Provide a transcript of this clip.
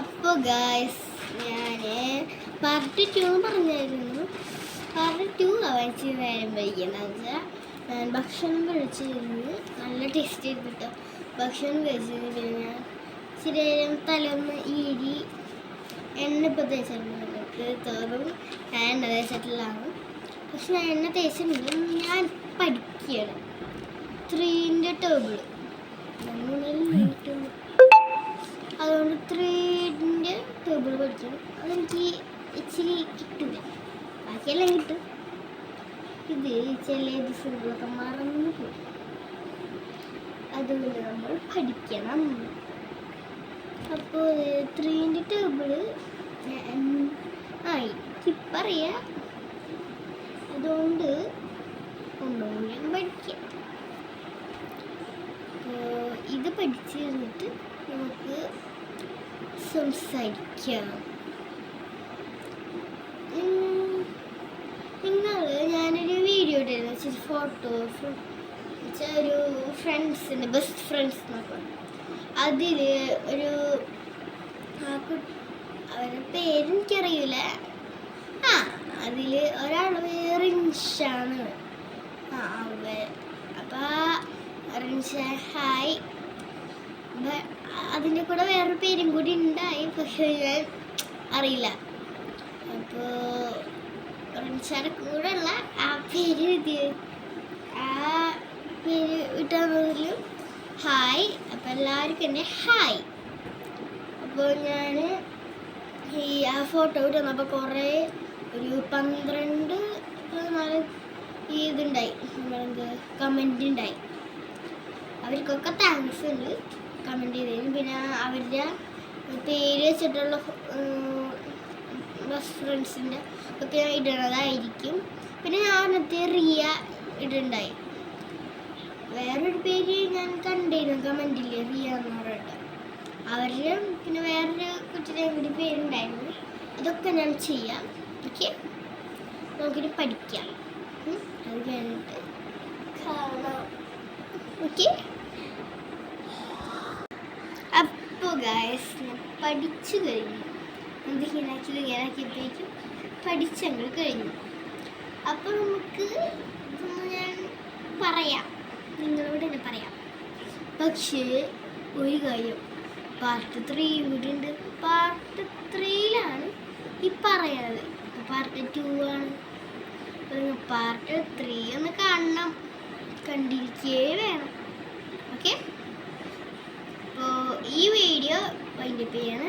അപ്പോൾ ഗായ്സ് ഞാൻ പാർട്ട് 2 പറഞ്ഞായിരുന്നു. പാർട്ട് 2 വായിച്ച് നേരം വൈകുന്നത് വെച്ചാൽ ഞാൻ ഭക്ഷണം കഴിച്ചിരുന്നു. നല്ല ടേസ്റ്റ് ചെയ്തിട്ട് ഭക്ഷണം കഴിച്ചിരുന്നു. പിന്നെ ഞാൻ ഇച്ചിരി തലൊന്ന് ഈരി എണ്ണ ഇപ്പോൾ തേച്ചിട്ടുണ്ട്. നമുക്ക് തോറും ഞാൻ എണ്ണ തേച്ചിട്ടുള്ളതാണ്. പക്ഷെ ഞാൻ എണ്ണ തേച്ചിട്ടുണ്ട്. ഞാൻ പഠിക്കുകയാണ് 3ൻ്റെ ടേബിൾ അതുകൊണ്ട് 3ൻ്റെ ടേബിൾ പഠിക്കണം. അതെനിക്ക് ഇച്ചിരി കിട്ടില്ല, ബാക്കിയെല്ലാം കിട്ടും. ഇത് ചില ദിവസങ്ങളൊക്കെ മറന്നു പോകും. അതുകൊണ്ട് നമ്മൾ പഠിക്കണം. അപ്പോൾ 3ൻ്റെ ടേബിൾ എനിക്കിപ്പറിയാം. അതുകൊണ്ട് ഒന്നുകൂടി പഠിക്കാം. ഇത് പഠിച്ചു കഴിഞ്ഞിട്ട് നമുക്ക് സംസാരിക്കാം. ഞാനൊരു വീഡിയോ ഇട്ടിരുന്നു, ഇച്ചിരി ഫോട്ടോ ഒരു ഫ്രണ്ട്സിൻ്റെ ബെസ്റ്റ് ഫ്രണ്ട്സ് എന്നൊക്കെ. അതിൽ ഒരു അവരുടെ പേരെനിക്കറിയില്ല. അതിൽ ഒരാൾ റിൻഷാണ്. അപ്പോൾ റിൻഷ ഹായ്. അതിൻ്റെ കൂടെ വേറൊരു പേരും കൂടി ഉണ്ടായി, പക്ഷേ ഞാൻ അറിയില്ല. അപ്പോൾ റിൻഷയുടെ കൂടെയുള്ള ആ പേര് ഇട്ടാണെങ്കിലും ഹായ്. അപ്പോൾ എല്ലാവർക്കും എൻ്റെ ഹായ്. അപ്പോൾ ഞാൻ ആ ഫോട്ടോ ഇട്ടുന്നപ്പോൾ കുറേ ഒരു 12-14 ഇതുണ്ടായി, നമ്മളെന്ത് കമൻ്റ് ഉണ്ടായി. അവർക്കൊക്കെ താങ്ക്സ് ഉണ്ട് കമൻറ്റ് ചെയ്തതിന്. പിന്നെ അവരുടെ പേര് വെച്ചിട്ടുള്ള ബെസ്റ്റ് ഫ്രണ്ട്സിൻ്റെ ഒക്കെ ഞാൻ ഇടണതായിരിക്കും. പിന്നെ ഞാനത്തെ റിയ ഇടുണ്ടായി. വേറൊരു പേര് ഞാൻ കണ്ടിരുന്നു കമൻറ്റിൽ, റിയ എന്ന് പറഞ്ഞിട്ട്. അവരുടെ പിന്നെ വേറൊരു കുട്ടിയുടെ കൂടി പേരുണ്ടായിരുന്നു. അതൊക്കെ ഞാൻ ചെയ്യാം. ഓക്കെ, നമുക്കിത് പഠിക്കാം. അത് കഴിഞ്ഞിട്ട് കാണാം. ഓക്കെ, അപ്പോൾ ഗായ്സ് ഞാൻ പഠിച്ചു കഴിഞ്ഞു. എന്ത് ഹീനാക്കിയപ്പോഴേക്കും പഠിച്ചങ്ങൾ കഴിഞ്ഞു. അപ്പോൾ നമുക്ക് ഞാൻ പറയാം, നിങ്ങളോട് തന്നെ പറയാം. പക്ഷേ ഒരു കാര്യം, പാർട്ട് 3 ഇവിടെ ഉണ്ട്. പാർട്ട് 3ലാണ് ഈ പറയണത്. പാർട്ട് 2 ആണ്. പാർട്ട് 3 ഒന്ന് കാണണം, കണ്ടിരിക്കേ വേണം. ഓക്കെ, അപ്പോൾ ഈ വീഡിയോ വൈൻഡപ്പ് ചെയ്യാണ്.